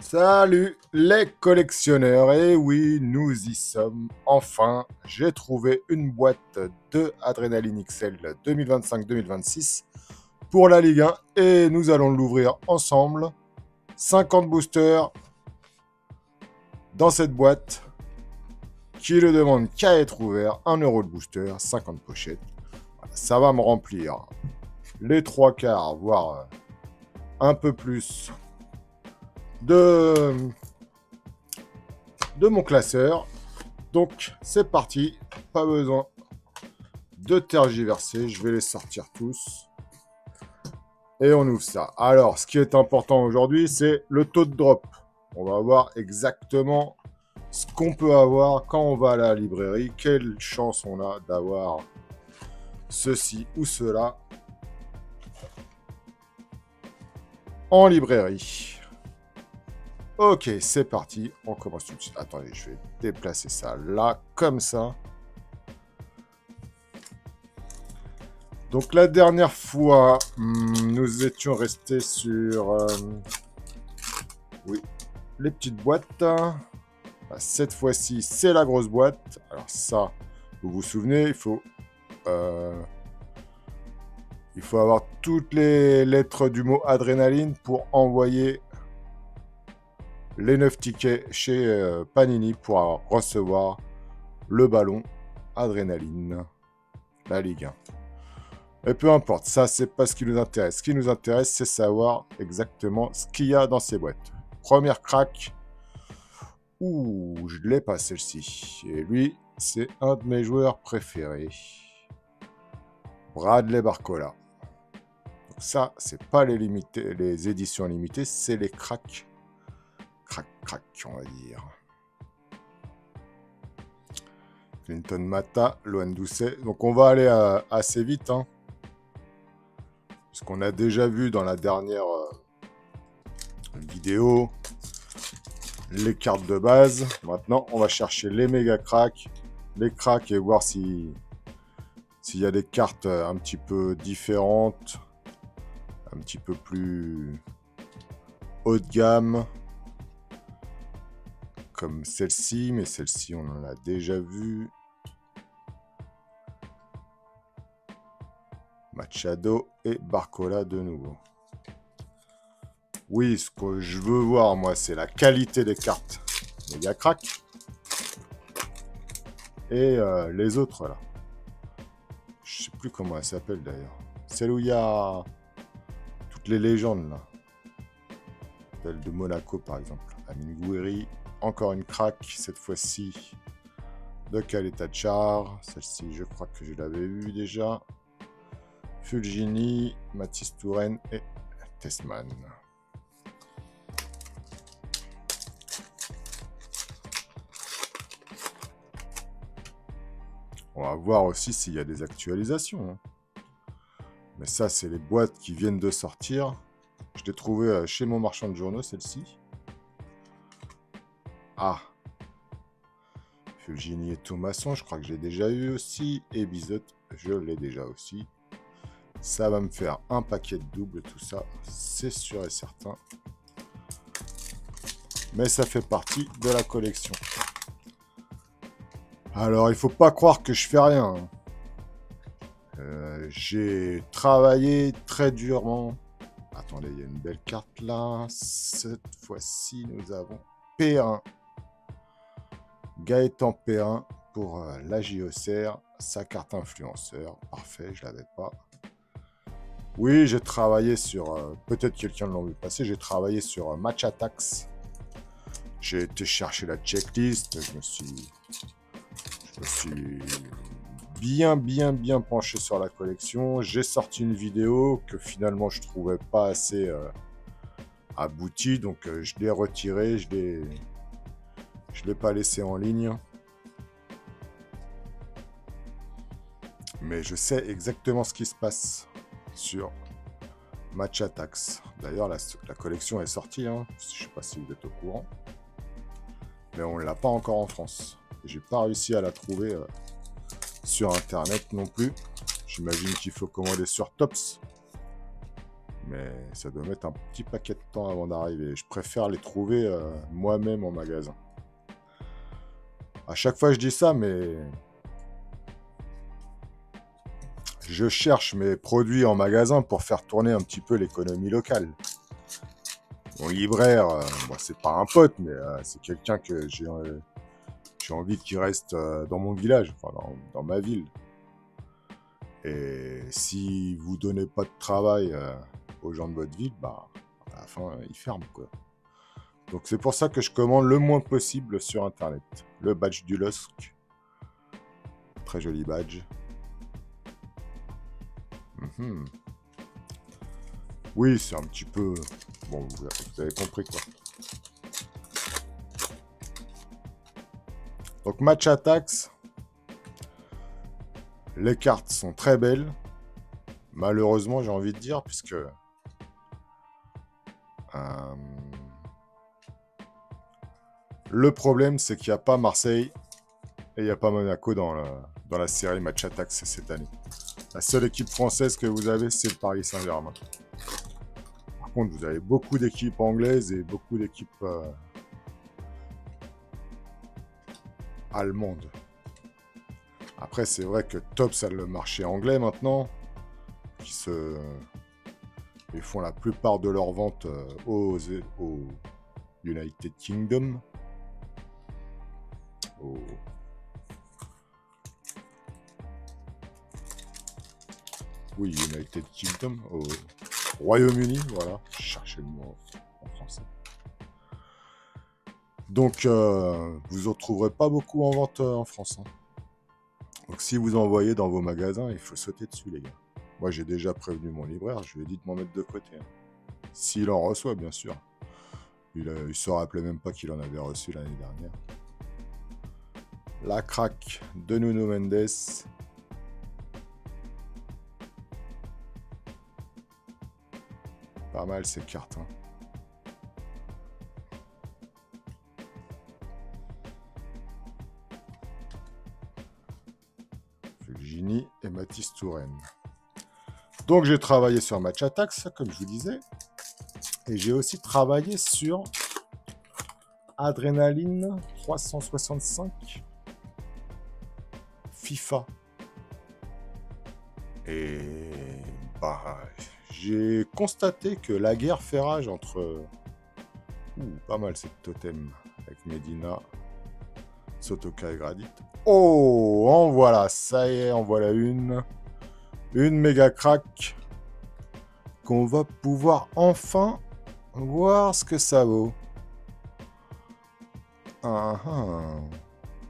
Salut les collectionneurs, et oui, nous y sommes, enfin, j'ai trouvé une boîte de Adrenaline XL 2025-2026 pour la Ligue 1 et nous allons l'ouvrir ensemble. 50 boosters dans cette boîte qui ne demande qu'à être ouvert, 1 euro le booster, 50 pochettes. Voilà, ça va me remplir les 3 quarts, voire un peu plus de mon classeur. Donc c'est parti, pas besoin de tergiverser, je vais les sortir tous et on ouvre ça. Alors ce qui est important aujourd'hui, c'est le taux de drop. On va voir exactement ce qu'on peut avoir quand on va à la librairie, quelle chance on a d'avoir ceci ou cela en librairie. Ok, c'est parti, on commence tout de suite. Attendez, je vais déplacer ça là, comme ça. Donc la dernière fois, nous étions restés sur oui, les petites boîtes. Cette fois-ci, c'est la grosse boîte. Alors ça, vous vous souvenez, il faut avoir toutes les lettres du mot adrénaline pour envoyer les 9 tickets chez Panini pour recevoir le ballon adrénaline, la Ligue 1. Et peu importe, ça c'est pas ce qui nous intéresse. Ce qui nous intéresse, c'est savoir exactement ce qu'il y a dans ces boîtes. Première crack. Ouh, je l'ai pas celle-ci. Et lui, c'est un de mes joueurs préférés. Bradley Barcola. Donc ça, c'est pas les éditions limitées, c'est les cracks. Crac, on va dire. Clinton Mata, Loan Doucet. Donc on va aller assez vite, hein. Puisqu'on a déjà vu dans la dernière vidéo les cartes de base. Maintenant, on va chercher les méga cracks, les cracks et voir s'il y a des cartes un petit peu différentes, un petit peu plus haut de gamme, comme celle-ci, mais celle-ci, on en a déjà vu. Machado et Barcola de nouveau. Oui, ce que je veux voir, moi, c'est la qualité des cartes. Méga crack. Et les autres, là. Je sais plus comment elle s'appelle, d'ailleurs. Celle où il y a toutes les légendes, là. Celle de Monaco, par exemple. Amine Gouiri. Encore une crack, cette fois-ci. De Caleta-Char. Celle-ci, je crois que je l'avais vue déjà. Fulgini, Mathis Touraine et Tessman. On va voir aussi s'il y a des actualisations, hein. Mais ça, c'est les boîtes qui viennent de sortir. Je l'ai trouvé chez mon marchand de journaux, celle-ci. Ah. Fulgini et Thomasson, je crois que j'ai déjà eu aussi. Et Bizot, je l'ai déjà aussi. Ça va me faire un paquet de doubles, tout ça, c'est sûr et certain. Mais ça fait partie de la collection. Alors, il faut pas croire que je fais rien. J'ai travaillé très durement. Attendez, il y a une belle carte là. Cette fois-ci, nous avons P1. Gaëtan P1 pour la JOCR. Sa carte influenceur. Parfait, je l'avais pas. Oui, j'ai travaillé sur... peut-être quelqu'un l'a vu passer. J'ai travaillé sur Match Attacks. J'ai été chercher la checklist. Je me suis bien penché sur la collection. J'ai sorti une vidéo que finalement je trouvais pas assez aboutie. Donc je l'ai retirée. Je l'ai pas laissé en ligne. Mais je sais exactement ce qui se passe sur Match Attacks. D'ailleurs, la collection est sortie, hein. Je ne sais pas si vous êtes au courant. Mais on ne l'a pas encore en France. J'ai pas réussi à la trouver sur Internet non plus. J'imagine qu'il faut commander sur Tops. Mais ça doit mettre un petit paquet de temps avant d'arriver. Je préfère les trouver moi-même en magasin. À chaque fois, je dis ça, mais je cherche mes produits en magasin pour faire tourner un petit peu l'économie locale. Mon libraire, bon, c'est pas un pote, mais c'est quelqu'un que j'ai envie qu'il reste dans mon village, enfin dans ma ville. Et si vous donnez pas de travail aux gens de votre ville, bah, à la fin, ils ferment, quoi. Donc c'est pour ça que je commande le moins possible sur Internet. Le badge du LOSC. Très joli badge. Oui, c'est un petit peu... Bon, vous avez compris, quoi. Donc match attacks. Les cartes sont très belles. Malheureusement, j'ai envie de dire, puisque... le problème, c'est qu'il n'y a pas Marseille et il n'y a pas Monaco dans la série match attacks cette année. La seule équipe française que vous avez, c'est le Paris Saint-Germain. Par contre, vous avez beaucoup d'équipes anglaises et beaucoup d'équipes allemandes. Après, c'est vrai que top, c'est le marché anglais maintenant, ils font la plupart de leurs ventes au United Kingdom. Oui, United Kingdom, au Royaume-Uni, voilà. Je cherchais le mot en français. Donc, vous en trouverez pas beaucoup en vente en France. Hein. Donc, si vous en voyez dans vos magasins, il faut sauter dessus, les gars. Moi, j'ai déjà prévenu mon libraire, je lui ai dit de m'en mettre de côté. Hein. S'il en reçoit, bien sûr. Il se rappelait même pas qu'il en avait reçu l'année dernière. La craque de Nuno Mendes. Pas mal ces cartes. Hein. Fulgini et Mathis Touraine. Donc j'ai travaillé sur Match Attacks, comme je vous disais. Et j'ai aussi travaillé sur Adrénaline 365 FIFA. Et bah, j'ai constaté que la guerre fait rage entre... pas mal cette totem avec Medina, Sotoka et Gradit. Oh, en voilà, ça y est, en voilà une. Une méga crack qu'on va pouvoir enfin voir ce que ça vaut.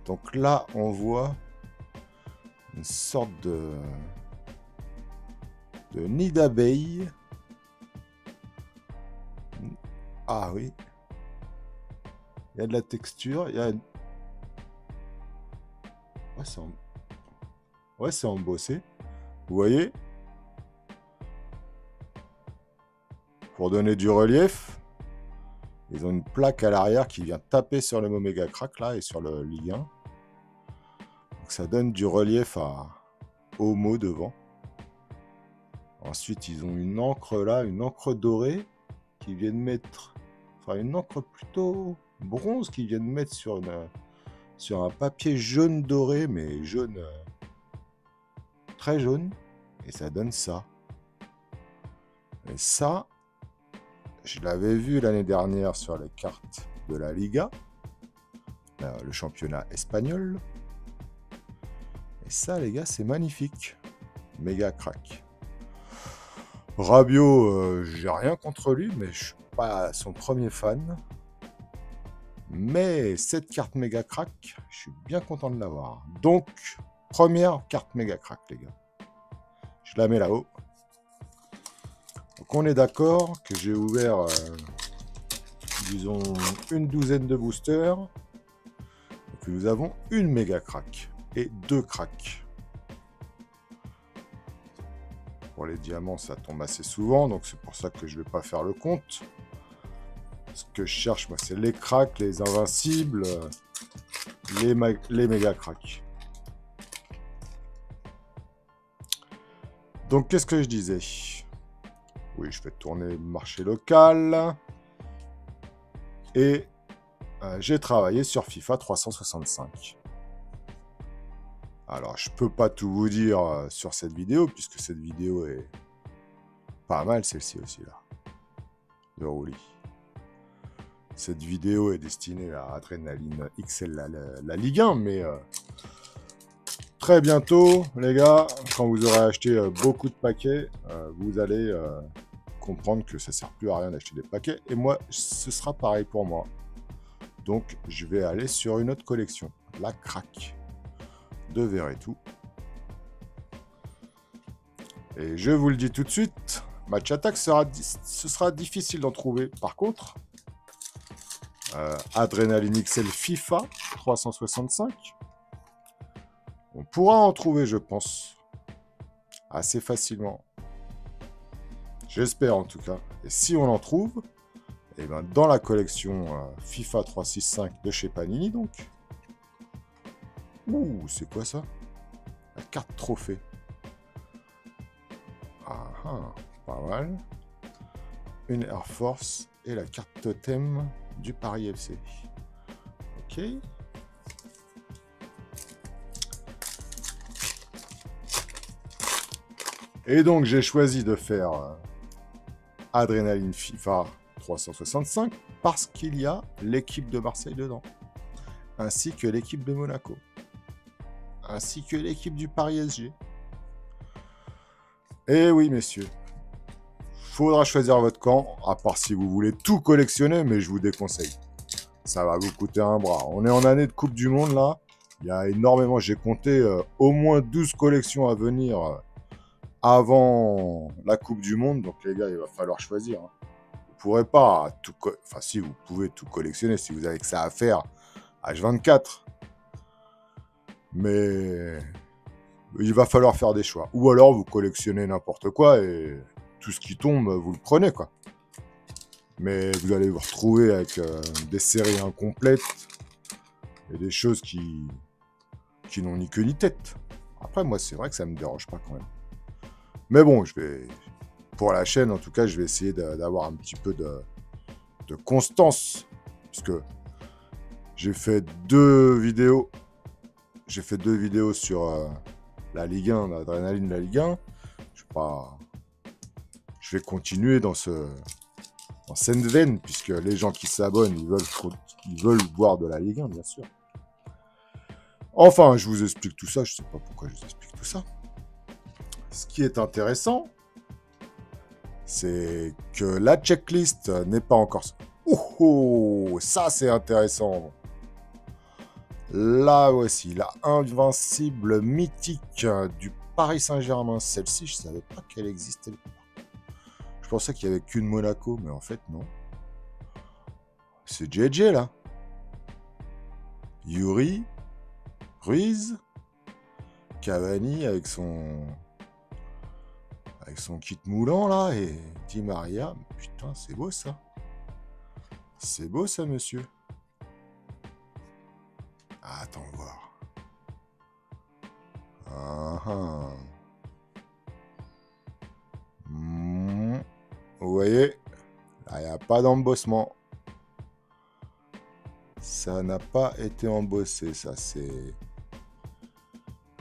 Donc là, on voit une sorte de nid d'abeille. Ah oui. Il y a de la texture. Il y a... Ouais, c'est embossé. Vous voyez? Pour donner du relief, ils ont une plaque à l'arrière qui vient taper sur le mot méga crack là et sur le Ligue 1. Donc ça donne du relief au mot devant. Ensuite, ils ont une encre là, une encre dorée qui viennent mettre, enfin une encre plutôt bronze qui viennent mettre sur un papier jaune doré, mais jaune très jaune, et ça donne ça. Et ça, je l'avais vu l'année dernière sur les cartes de la Liga, le championnat espagnol. Et ça, les gars, c'est magnifique. Méga crack. Rabiot, j'ai rien contre lui, mais je suis pas son premier fan. Mais cette carte méga crack, je suis bien content de l'avoir. Donc, première carte méga crack, les gars. Je la mets là-haut. Donc, on est d'accord que j'ai ouvert, disons, une douzaine de boosters. Et que nous avons une méga crack et 2 cracks. Pour les diamants, ça tombe assez souvent, donc c'est pour ça que je ne vais pas faire le compte. Ce que je cherche, moi, c'est les cracks, les invincibles, les méga cracks. Donc, qu'est-ce que je disais? Oui, je fais tourner le marché local. Et j'ai travaillé sur FIFA 365. Alors, je peux pas tout vous dire sur cette vidéo, puisque cette vidéo est pas mal, celle-ci aussi, là, de Roulis. Cette vidéo est destinée à Adrenaline XL, la Ligue 1, mais très bientôt, les gars, quand vous aurez acheté beaucoup de paquets, vous allez comprendre que ça ne sert plus à rien d'acheter des paquets. Et moi, ce sera pareil pour moi. Donc, je vais aller sur une autre collection, la Crack de Verretou. Et je vous le dis tout de suite, Match Attack, ce sera difficile d'en trouver. Par contre, Adrenaline XL FIFA 365, on pourra en trouver, je pense, assez facilement. J'espère en tout cas. Et si on en trouve, et ben dans la collection FIFA 365 de chez Panini, donc. Ouh, c'est quoi ça? La carte trophée. Ah, pas mal. Une Air Force et la carte totem du Paris FC. Ok. Et donc, j'ai choisi de faire Adrenaline FIFA 365 parce qu'il y a l'équipe de Marseille dedans, ainsi que l'équipe de Monaco, ainsi que l'équipe du Paris SG. Et oui, messieurs, faudra choisir votre camp, à part si vous voulez tout collectionner, mais je vous déconseille. Ça va vous coûter un bras. On est en année de Coupe du Monde, là. Il y a énormément, j'ai compté au moins 12 collections à venir avant la Coupe du Monde. Donc, les gars, il va falloir choisir. Hein. Vous ne pourrez pas tout... Enfin, si, vous pouvez tout collectionner si vous avez que ça à faire H24. Mais il va falloir faire des choix. Ou alors, vous collectionnez n'importe quoi et tout ce qui tombe, vous le prenez, quoi. Mais vous allez vous retrouver avec des séries incomplètes et des choses qui n'ont ni queue ni tête. Après, moi, c'est vrai que ça me dérange pas quand même. Mais bon, pour la chaîne, en tout cas, je vais essayer d'avoir un petit peu de constance. Puisque j'ai fait 2 vidéos. J'ai fait 2 vidéos sur la Ligue 1, l'adrénaline de la Ligue 1. Je vais continuer dans cette veine, puisque les gens qui s'abonnent, ils veulent voir de la Ligue 1, bien sûr. Enfin, je vous explique tout ça. Je ne sais pas pourquoi je vous explique tout ça. Ce qui est intéressant, c'est que la checklist n'est pas encore... Oh, ça c'est intéressant. Là voici, la invincible mythique du Paris Saint-Germain. Celle-ci, je ne savais pas qu'elle existait. Je pensais qu'il n'y avait qu'une Monaco, mais en fait, non. C'est JJ, là. Yuri, Ruiz, Cavani avec son kit moulant, là, et Di Maria. Putain, c'est beau, ça. C'est beau, ça, monsieur. Ah, attends, voir. Vous voyez, là, il n'y a pas d'embossement. Ça n'a pas été embossé, ça, c'est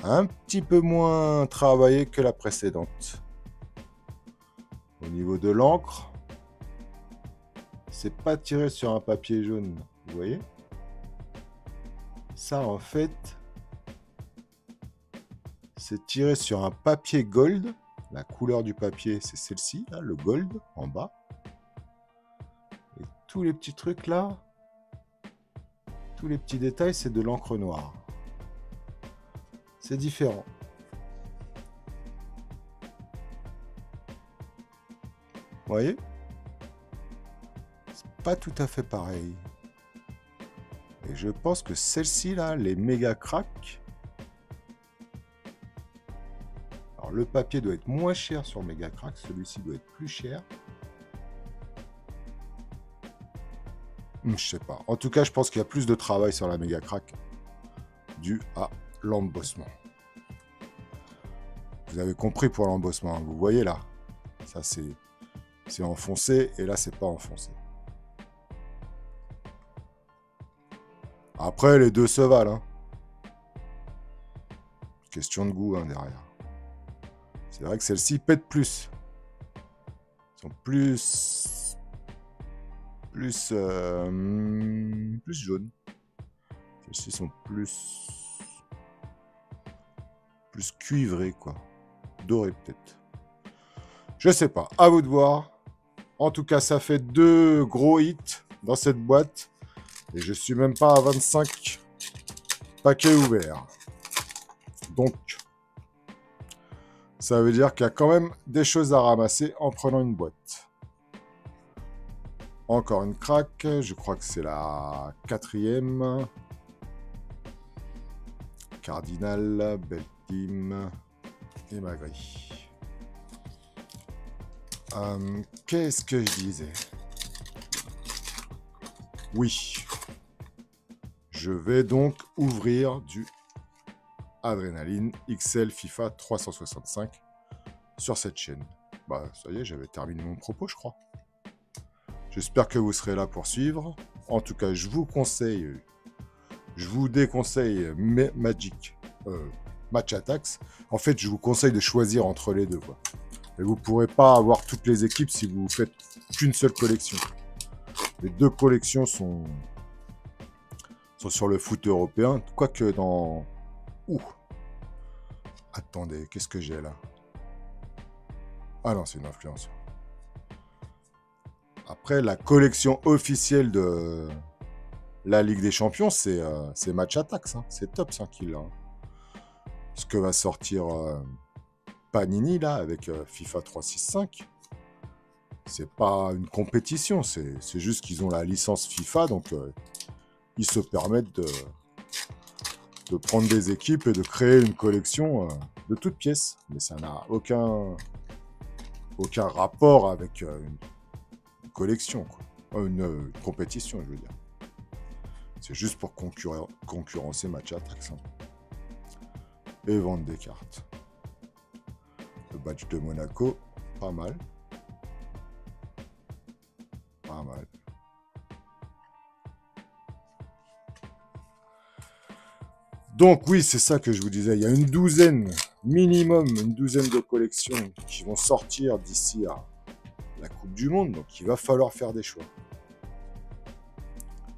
un petit peu moins travaillé que la précédente. Au niveau de l'encre, c'est pas tiré sur un papier jaune, vous voyez? Ça, en fait, c'est tiré sur un papier gold. La couleur du papier, c'est celle-ci, là, le gold, en bas. Et tous les petits trucs, là, tous les petits détails, c'est de l'encre noire. C'est différent. Vous voyez? C'est pas tout à fait pareil. Et je pense que celle-ci, là, les méga cracks. Alors, le papier doit être moins cher sur méga crack. Celui-ci doit être plus cher. Je sais pas. En tout cas, je pense qu'il y a plus de travail sur la méga crack dû à l'embossement. Vous avez compris pour l'embossement. Vous voyez là. Ça, c'est C'est enfoncé, et là, c'est pas enfoncé. Après, les deux se valent. Hein. Question de goût, hein, derrière. C'est vrai que celle-ci pète plus. Ils sont plus jaunes. Celles-ci sont plus cuivrées, quoi. Dorées, peut-être. Je sais pas. À vous de voir. En tout cas, ça fait 2 gros hits dans cette boîte. Et je suis même pas à 25 paquets ouverts. Donc, ça veut dire qu'il y a quand même des choses à ramasser en prenant une boîte. Encore une craque. Je crois que c'est la 4e. Cardinal, Belle Team et Magri. Qu'est-ce que je disais? Oui. Je vais donc ouvrir du Adrénaline XL FIFA 365 sur cette chaîne. Bah, ça y est, j'avais terminé mon propos, je crois. J'espère que vous serez là pour suivre. En tout cas, je vous déconseille Magic Match Attacks. En fait, je vous conseille de choisir entre les deux, quoi. Et vous ne pourrez pas avoir toutes les équipes si vous faites qu'une seule collection. Les 2 collections sont sur le foot européen. Quoique dans... Ouh. Attendez, qu'est-ce que j'ai là? Ah non, c'est une influence. Après, la collection officielle de la Ligue des Champions, c'est Match Attacks. Hein. C'est top, ça, qu'il a. Ce que va sortir Panini, là, avec FIFA 365, c'est pas une compétition. C'est juste qu'ils ont la licence FIFA, donc ils se permettent de prendre des équipes et de créer une collection de toutes pièces. Mais ça n'a aucun rapport avec une collection, quoi. Une compétition, je veux dire. C'est juste pour concurrencer Match Attacks. Hein. Et vendre des cartes. Le badge de Monaco, pas mal. Pas mal. Donc oui, c'est ça que je vous disais. Il y a une douzaine, minimum une douzaine de collections qui vont sortir d'ici à la Coupe du Monde. Donc il va falloir faire des choix.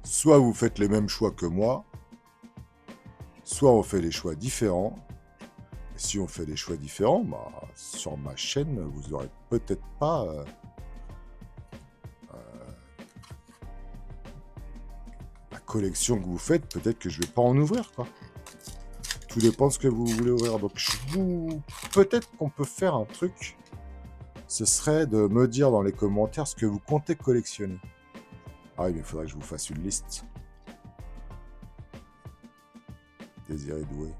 Soit vous faites les mêmes choix que moi, soit on fait des choix différents. Et si on fait des choix différents, bah, sur ma chaîne, vous n'aurez peut-être pas la collection que vous faites. Peut-être que je ne vais pas en ouvrir, quoi. Tout dépend de ce que vous voulez ouvrir. Donc, peut-être qu'on peut faire un truc. Ce serait de me dire dans les commentaires ce que vous comptez collectionner. Ah oui, mais il faudrait que je vous fasse une liste. Désiré Doué.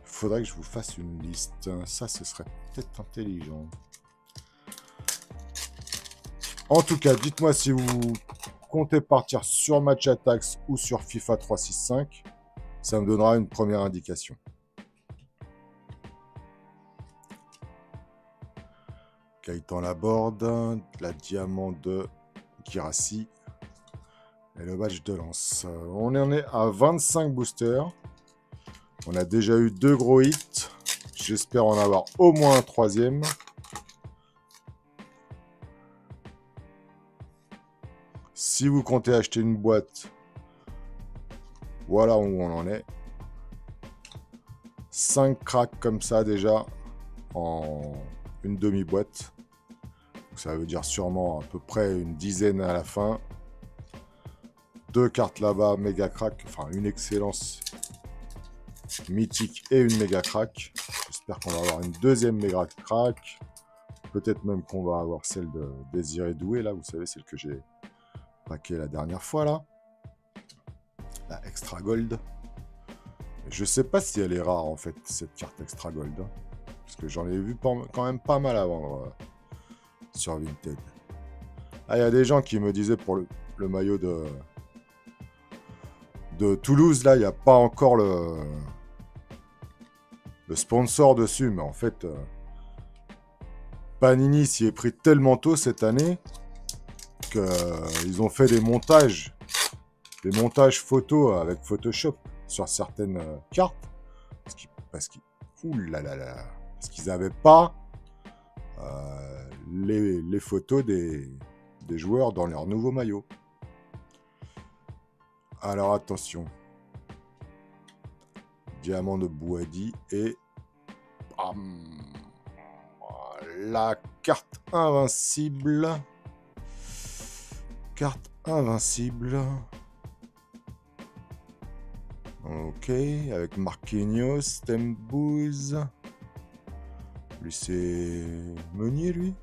Il faudrait que je vous fasse une liste. Ça, ce serait peut-être intelligent. En tout cas, dites-moi si vous comptez partir sur Match Attacks ou sur FIFA 365. Ça me donnera une première indication. Gaëtan Laborde, la diamant de Guirassy et le badge de lance. On en est à 25 boosters. On a déjà eu 2 gros hits. J'espère en avoir au moins un 3e. Si vous comptez acheter une boîte, voilà où on en est. 5 cracks comme ça déjà en une demi-boîte. Ça veut dire sûrement à peu près une dizaine à la fin. 2 cartes là-bas, méga crack. Enfin, une excellence mythique et une méga crack. J'espère qu'on va avoir une deuxième méga crack. Peut-être même qu'on va avoir celle de Désiré Doué, là. Vous savez, celle que j'ai paquée la dernière fois, là. La Extra Gold. Je sais pas si elle est rare, en fait, cette carte Extra Gold. Hein, parce que j'en ai vu quand même pas mal à vendre sur Vinted. Ah, il y a des gens qui me disaient pour le maillot de Toulouse, là, il n'y a pas encore le sponsor dessus. Mais en fait, Panini s'y est pris tellement tôt cette année qu'ils ont fait des montages photos avec Photoshop sur certaines cartes. Ouh là là là, parce qu'ils n'avaient pas les photos des joueurs dans leur nouveau maillot. Alors attention. Diamant de Bouhaddi et la carte invincible. Carte invincible. Ok, avec Marquinhos, Tembouz. Lui, c'est Meunier, lui.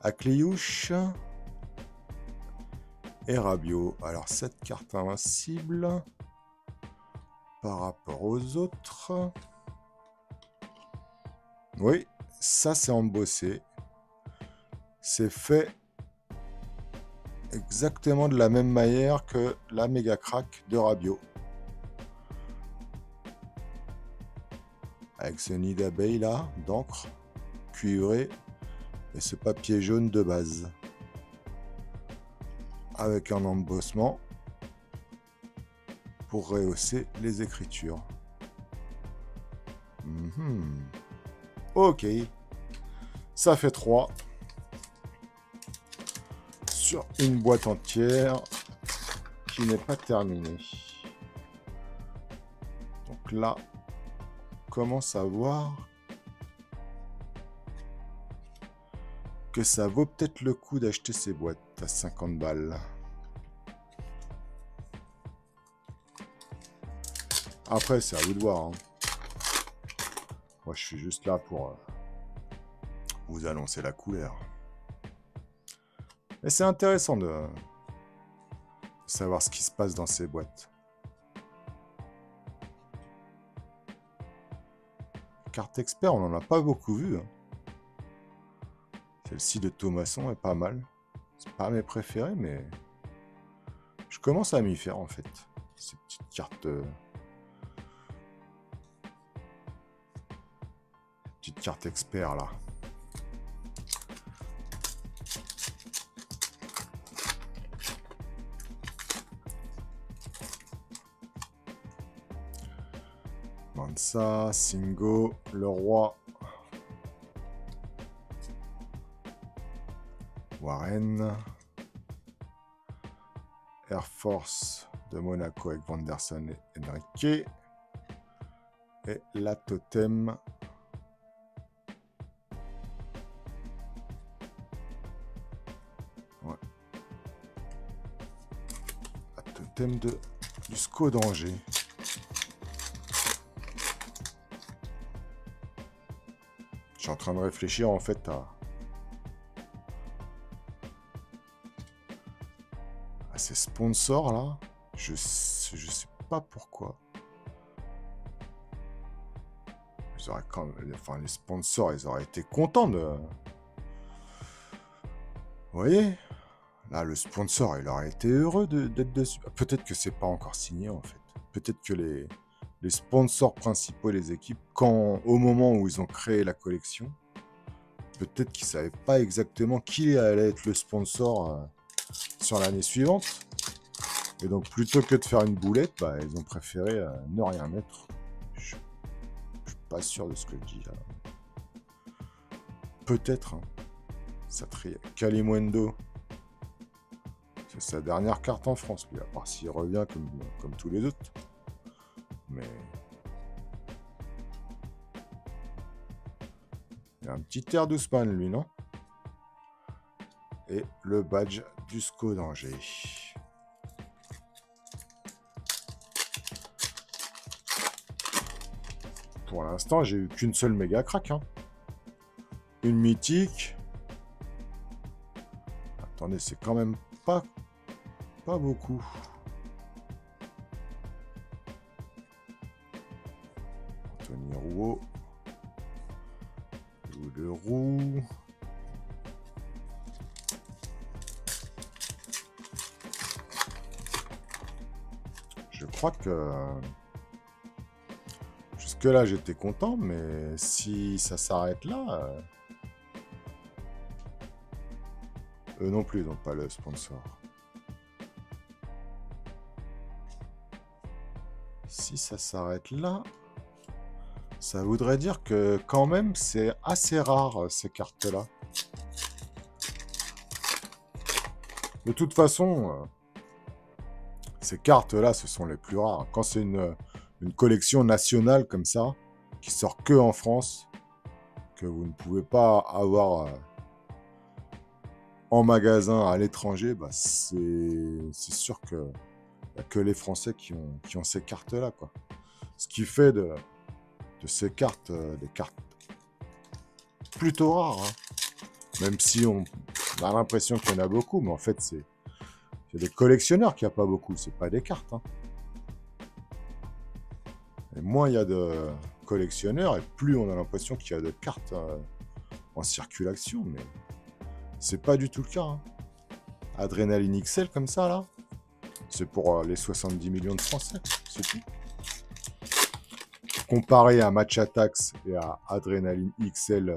Akliouche. Et Rabiot. Alors, cette carte invincible, par rapport aux autres. Oui, ça, c'est embossé. C'est fait exactement de la même manière que la méga crack de Rabiot. Avec ce nid d'abeille là, d'encre, cuivré, et ce papier jaune de base. Avec un embossement pour rehausser les écritures. Ok. Ça fait 3. Sur une boîte entière qui n'est pas terminée. Donc là, on commence à voir que ça vaut peut-être le coup d'acheter ces boîtes à 50 balles. Après, c'est à vous de voir. Hein. Moi, je suis juste là pour vous annoncer la couleur. Mais c'est intéressant de savoir ce qui se passe dans ces boîtes. Carte expert, on n'en a pas beaucoup vu. Hein. Celle-ci de Thomasson est pas mal. C'est pas mes préférés, mais je commence à m'y faire en fait. Ces petites cartes. Petite carte expert là. Mansa, Singo, Leroy, Warren, Air Force de Monaco avec Vanderson et Enrique, et la Totem thème du SCO d'Angers. Je suis en train de réfléchir en fait à ces sponsors là. Je sais pas pourquoi. Ils auraient quand même, enfin, les sponsors, ils auraient été contents de. Vous voyez? Là, le sponsor, il aurait été heureux d'être dessus. Peut-être que c'est pas encore signé, en fait. Peut-être que les sponsors principaux des équipes, au moment où ils ont créé la collection, peut-être qu'ils savaient pas exactement qui allait être le sponsor sur l'année suivante. Et donc, plutôt que de faire une boulette, bah, ils ont préféré ne rien mettre. Je suis pas sûr de ce que je dis, là. Peut-être. Hein. Ça trie. Kalimundo. C'est sa dernière carte en France, puis à part s'il revient comme tous les autres. Mais il y a un petit air d'Ousmane, lui, non? Et le badge du SCO d'Angers. Pour l'instant, j'ai eu qu'une seule méga crack. Hein. Une mythique. Attendez, c'est quand même pas beaucoup. Anthony Rouault. Le roux. Je crois que jusque là j'étais content, mais si ça s'arrête là, Eux non plus, donc pas le sponsor. Si ça s'arrête là, ça voudrait dire que quand même c'est assez rare ces cartes-là. De toute façon, ces cartes-là, ce sont les plus rares. Quand c'est une collection nationale comme ça, qui sort que en France, que vous ne pouvez pas avoir en magasin à l'étranger, bah c'est sûr que n'y a que les Français qui ont ces cartes-là, quoi. Ce qui fait de ces cartes des cartes plutôt rares, hein. Même si on a l'impression qu'il y en a beaucoup, mais en fait, c'est des collectionneurs qui n'y a pas beaucoup, c'est pas des cartes, hein. Et moins il y a de collectionneurs, et plus on a l'impression qu'il y a de cartes en circulation, mais c'est pas du tout le cas, hein. Adrénaline XL comme ça, là, c'est pour les 70 millions de Français, c'est tout. Comparé à Match Attax et à Adrénaline XL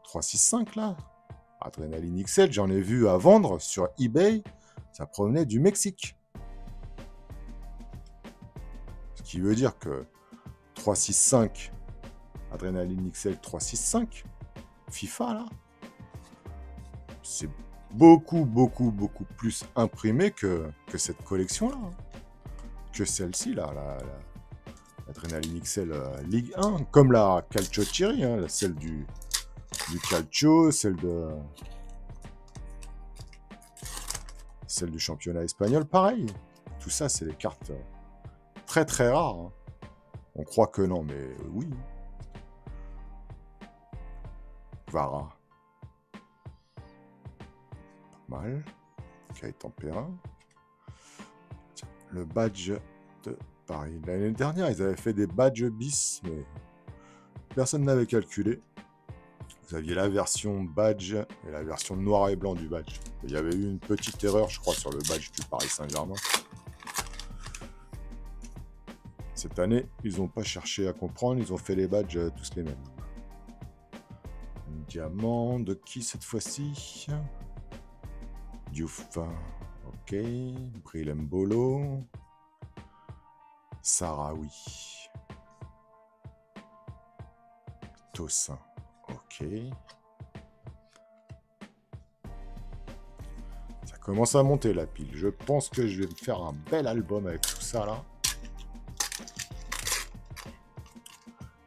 365, là, Adrénaline XL, j'en ai vu à vendre sur eBay, ça provenait du Mexique. Ce qui veut dire que 365, Adrénaline XL 365, FIFA, là, c'est beaucoup plus imprimé que cette collection-là. Hein. Que celle-ci, là, l'Adrénaline XL Ligue 1, comme la Calcio Thierry, hein, celle du Calcio, celle du championnat espagnol, pareil. Tout ça, c'est des cartes très rares. Hein. On croit que non, mais oui. Vara. Pas mal. Gaëtan Perrin. Tiens, le badge de Paris. L'année dernière, ils avaient fait des badges bis, mais personne n'avait calculé. Vous aviez la version badge et la version noir et blanc du badge. Il y avait eu une petite erreur, je crois, sur le badge du Paris Saint-Germain. Cette année, ils n'ont pas cherché à comprendre, ils ont fait les badges tous les mêmes. Un diamant de qui cette fois-ci? Diouf. Ok. Brillembolo. Sarawi. Tossin. Ok. Ça commence à monter la pile. Je pense que je vais me faire un bel album avec tout ça là.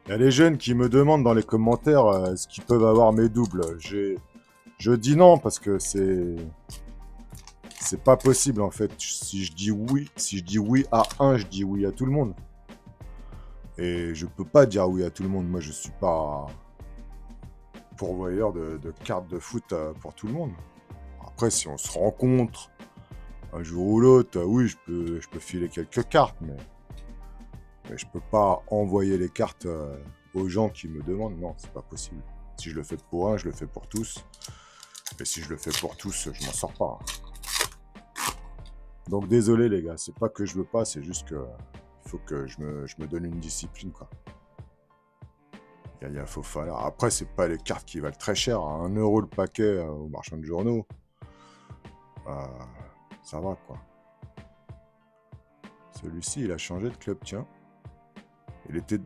Il y a des jeunes qui me demandent dans les commentaires est-ce qu'ils peuvent avoir mes doubles. Je dis non parce que c'est pas possible en fait. Si je dis oui à un, je dis oui à tout le monde. Et je peux pas dire oui à tout le monde. Moi, je suis pas pourvoyeur de cartes de foot pour tout le monde. Après, si on se rencontre un jour ou l'autre, oui, je peux filer quelques cartes, mais je peux pas envoyer les cartes aux gens qui me demandent. Non, c'est pas possible. Si je le fais pour un, je le fais pour tous. Et si je le fais pour tous, je m'en sors pas. Donc désolé les gars, c'est pas que je veux pas, c'est juste que il faut que je me donne une discipline, quoi. Yaya Fofana. Après, c'est pas les cartes qui valent très cher. À 1 € le paquet au marchand de journaux. Ça va, quoi. Celui-ci, il a changé de club, tiens. Il était...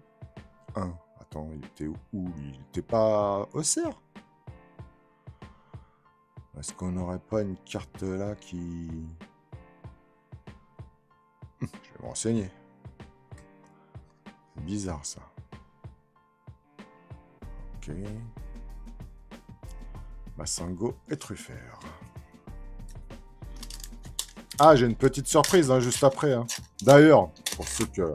Attends, il était où? Il était pas Auxerre? Est-ce qu'on n'aurait pas une carte là qui... Je vais me renseigner. C'est bizarre, ça. Ok. Massango et Truffert. Ah, j'ai une petite surprise hein, juste après. Hein. D'ailleurs, pour ceux que...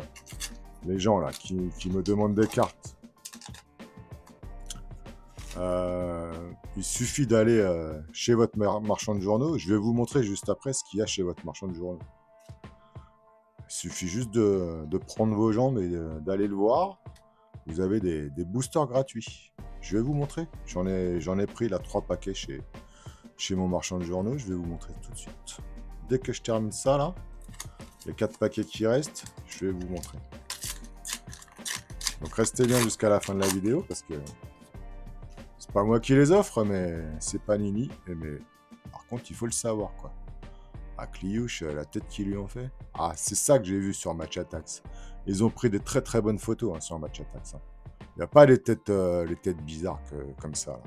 Les gens là qui me demandent des cartes. Il suffit d'aller chez votre marchand de journaux. Je vais vous montrer juste après ce qu'il y a chez votre marchand de journaux. Il suffit juste de prendre vos jambes et d'aller le voir. Vous avez des boosters gratuits. Je vais vous montrer. J'en ai pris là 3 paquets chez mon marchand de journaux. Je vais vous montrer tout de suite. Dès que je termine ça là, les 4 paquets qui restent, je vais vous montrer. Donc restez bien jusqu'à la fin de la vidéo parce que c'est C'est pas moi qui les offre, mais c'est Panini. Mais par contre, il faut le savoir, quoi. Ah, Cliouche, la tête qu'ils lui ont fait. Ah, c'est ça que j'ai vu sur Match Attax. Ils ont pris des très très bonnes photos sur Match Attax. Il n'y a pas les têtes bizarres comme ça. Là.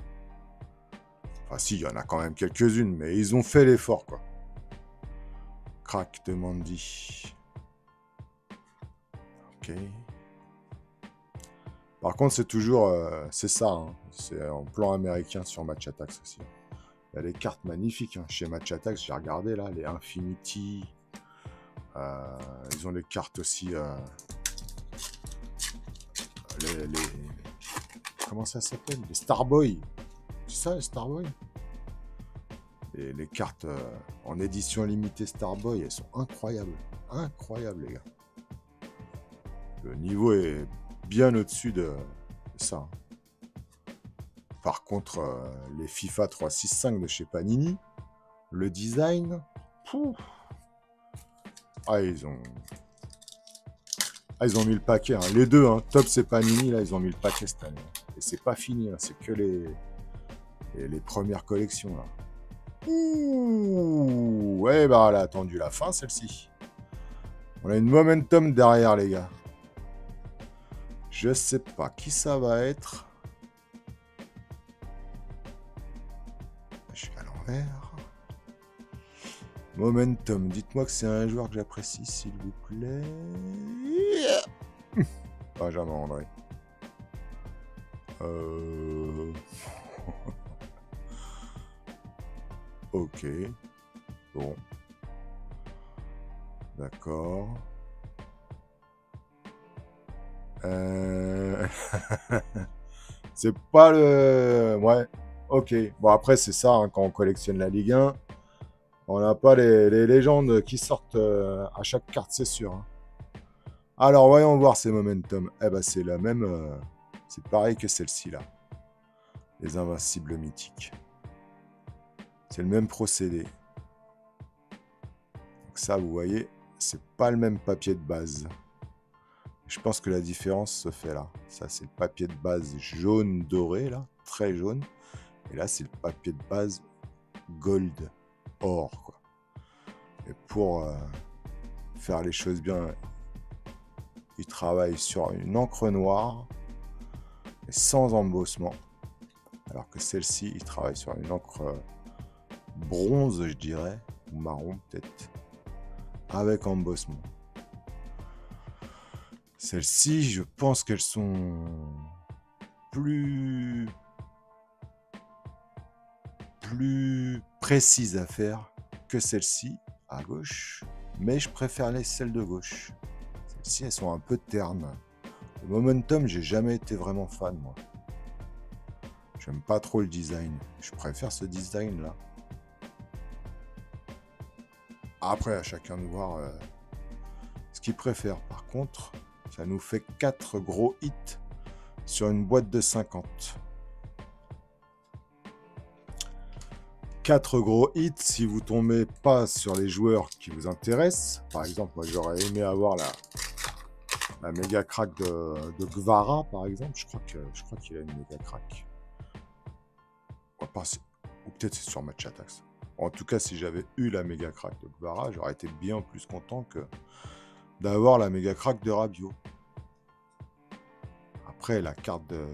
Enfin, si, il y en a quand même quelques-unes, mais ils ont fait l'effort, quoi. Crack de Mandy. Ok. Par contre, c'est toujours... c'est ça, hein. C'est en plan américain sur Match Attax aussi. Il y a des cartes magnifiques hein. Chez Match Attax, j'ai regardé là, les Infinity. Ils ont les cartes aussi... Comment ça s'appelle? Les Starboy. C'est ça, les Starboy? Et les cartes en édition limitée Starboy, elles sont incroyables. Incroyables, les gars. Le niveau est bien au-dessus de ça. Par contre, les FIFA 365 de chez Panini, le design... Pouf. Ah, ils ont mis le paquet. Hein. Les deux, hein. Top c'est Panini, là, ils ont mis le paquet cette année. Et c'est pas fini, hein. C'est que les premières collections, là. Ouh, ouais, bah, elle a attendu la fin, celle-ci. On a une momentum derrière, les gars. Je sais pas qui ça va être. Je suis à l'envers. Momentum, dites-moi que c'est un joueur que j'apprécie, s'il vous plaît. Benjamin André. Ok. Bon. D'accord. C'est pas le... Ouais. Ok. Bon, après, c'est ça, hein, quand on collectionne la Ligue 1. On n'a pas les légendes qui sortent à chaque carte, c'est sûr. Hein. Alors, voyons voir ces momentum. Eh ben, c'est la même... c'est pareil que celle-ci, là. Les invincibles mythiques. C'est le même procédé. Donc ça, vous voyez, c'est pas le même papier de base. Je pense que la différence se fait là. Ça, c'est le papier de base jaune doré, là. Très jaune. Et là, c'est le papier de base gold, or, quoi. Et pour faire les choses bien, il travaille sur une encre noire et sans embossement. Alors que celle-ci, il travaille sur une encre bronze, je dirais, ou marron peut-être, avec embossement. Celles-ci, je pense qu'elles sont plus précises à faire que celles-ci à gauche, mais je préfère celles de gauche. Celles-ci, elles sont un peu ternes. Le momentum, j'ai jamais été vraiment fan, moi. J'aime pas trop le design. Je préfère ce design-là. Après, à chacun de voir ce qu'il préfère. Par contre, ça nous fait 4 gros hits sur une boîte de 50. 4 gros hits si vous tombez pas sur les joueurs qui vous intéressent. Par exemple, moi j'aurais aimé avoir la méga crack de Gvara, par exemple. Je crois qu'il a une méga crack. Ou peut-être c'est sur Match Attax. En tout cas, si j'avais eu la méga crack de Gvara, j'aurais été bien plus content que d'avoir la méga crack de Rabiot. Après, la carte de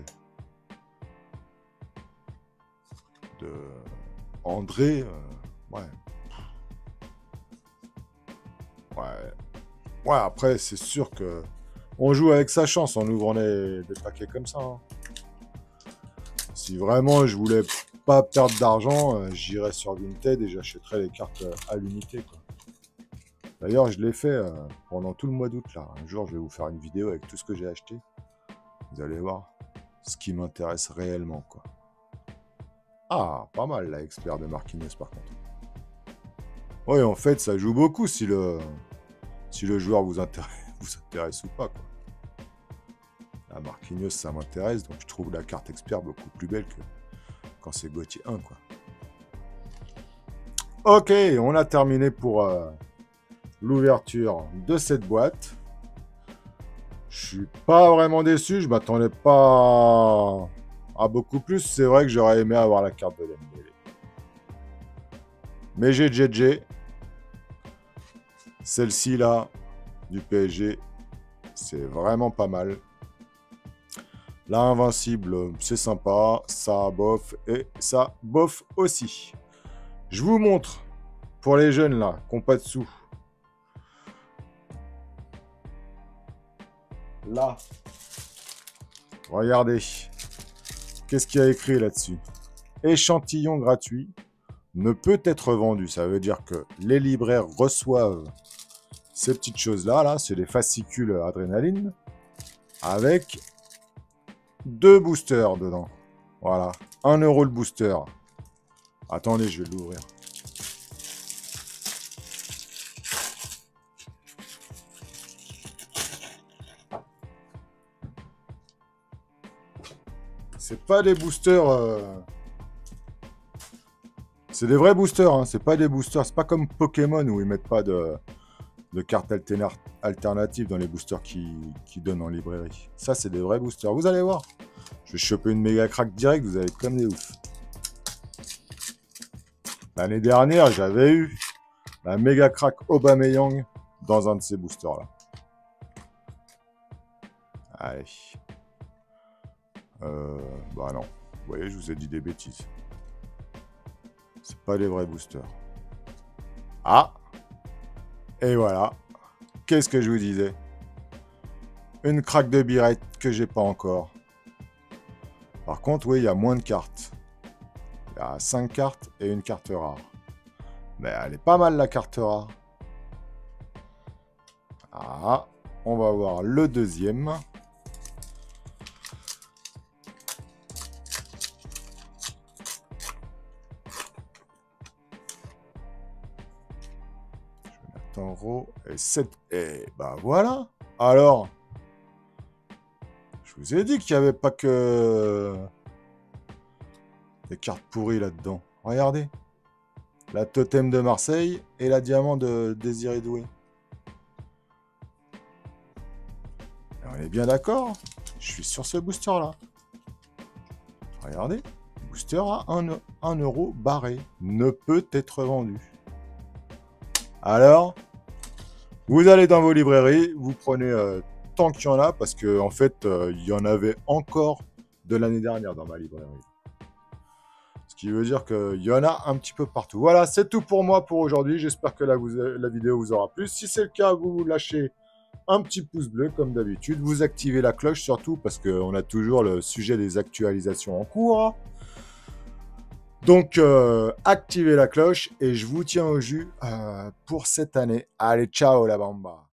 André, ouais. Ouais, après, c'est sûr que on joue avec sa chance en ouvrant des paquets comme ça. Hein. Si vraiment je voulais pas perdre d'argent, j'irais sur Vinted et j'achèterais les cartes à l'unité. D'ailleurs, je l'ai fait pendant tout le mois d'août. Là. Un jour, je vais vous faire une vidéo avec tout ce que j'ai acheté. Vous allez voir ce qui m'intéresse réellement. Quoi. Ah, pas mal, la expert de Marquinhos, par contre. Oui, en fait, ça joue beaucoup si le joueur vous intéresse ou pas. Quoi. La Marquinhos, ça m'intéresse, donc je trouve la carte expert beaucoup plus belle que quand c'est Gauthier 1. Quoi. Ok, on a terminé pour l'ouverture de cette boîte. Je suis pas vraiment déçu, je m'attendais pas Ah, beaucoup plus, c'est vrai que j'aurais aimé avoir la carte de Dembélé. Mais j'ai JJ. Celle-ci, là, du PSG, c'est vraiment pas mal. La Invincible, c'est sympa. Ça, bof. Et ça, bof aussi. Je vous montre, pour les jeunes, là, qui n'ont pas de sous. Là. Regardez. Qu'est-ce qu'il y a écrit là-dessus? Échantillon gratuit ne peut être vendu. Ça veut dire que les libraires reçoivent ces petites choses-là. Là, c'est des fascicules adrénaline avec 2 boosters dedans. Voilà. 1 € le booster. Attendez, je vais l'ouvrir. C'est pas des boosters... C'est des vrais boosters, hein. C'est pas des boosters. C'est pas comme Pokémon où ils mettent pas de cartes alternatives dans les boosters qui donnent en librairie. Ça, c'est des vrais boosters. Vous allez voir. Je vais choper une méga crack direct, vous allez être comme des ouf. L'année dernière, j'avais eu la méga crack Aubameyang dans un de ces boosters-là. Allez. Bah non. Vous voyez, je vous ai dit des bêtises. C'est pas des vrais boosters. Ah! Et voilà. Qu'est-ce que je vous disais? Une craque de birette que j'ai pas encore. Par contre, oui, il y a moins de cartes. Il y a 5 cartes et une carte rare. Mais elle est pas mal, la carte rare. Ah, on va voir le deuxième. Je vais mettre en RAW et 7. Et bah voilà. Alors, je vous ai dit qu'il n'y avait pas que des cartes pourries là-dedans. Regardez. La Totem de Marseille et la Diamant de Désiré Doué. On est bien d'accord. Je suis sur ce booster-là. Regardez. Booster à 1 € barré. Ne peut être vendu. Alors, vous allez dans vos librairies. Vous prenez tant qu'il y en a. Parce qu'en en fait, il y en avait encore de l'année dernière dans ma librairie. Ce qui veut dire qu'il y en a un petit peu partout. Voilà, c'est tout pour moi pour aujourd'hui. J'espère que la vidéo vous aura plu. Si c'est le cas, vous lâchez un petit pouce bleu comme d'habitude. Vous activez la cloche surtout parce qu'on a toujours le sujet des actualisations en cours. Donc, activez la cloche et je vous tiens au jus pour cette année. Allez, ciao la bamba!